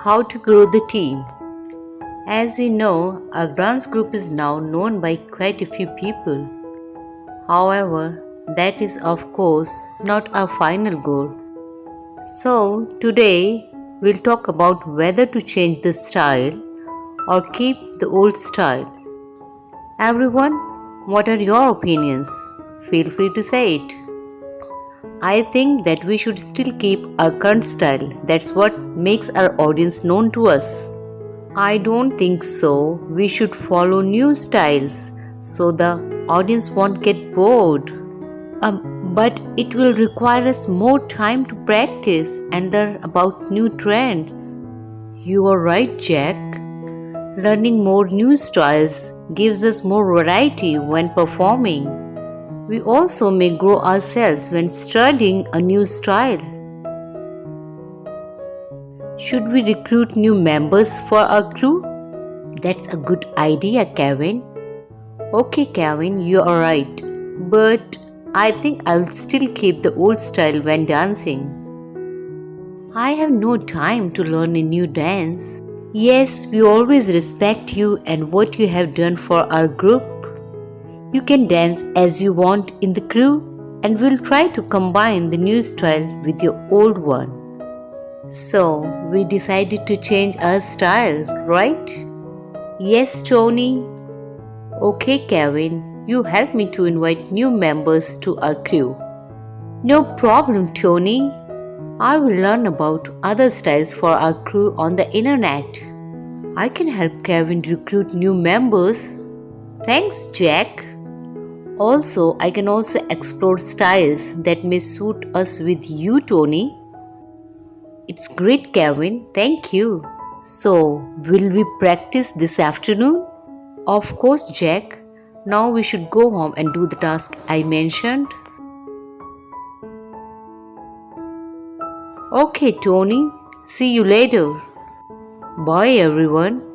how to grow the team. As you know, our dance group is now known by quite a few people. However, that is of course not our final goal. So today we'll talk about whether to change the style or keep the old style. Everyone, what are your opinions? Feel free to say it. I think that we should still keep our current style. That's what makes our audience known to us. I don't think so. We should follow new styles so the audience won't get bored. But it will require us more time to practice and learn about new trends. You are right, Jack. Learning more new styles gives us more variety when performing. We also may grow ourselves when studying a new style. Should we recruit new members for our crew? That's a good idea, Kevin. Okay, Kevin, you are right. But I think I'll still keep the old style when dancing. I have no time to learn a new dance. Yes, we always respect you and what you have done for our group. You can dance as you want in the crew, and we'll try to combine the new style with your old one. So, we decided to change our style, right? Yes, Tony. Okay, Kevin, you help me to invite new members to our crew. No problem, Tony. I will learn about other styles for our crew on the internet. I can help Kevin recruit new members. Thanks, Jack. Also, I can also explore styles that may suit us with you, Tony. It's great, Kevin. Thank you. So, will we practice this afternoon? Of course, Jack. Now we should go home and do the task I mentioned. Okay, Tony. See you later. Bye, everyone.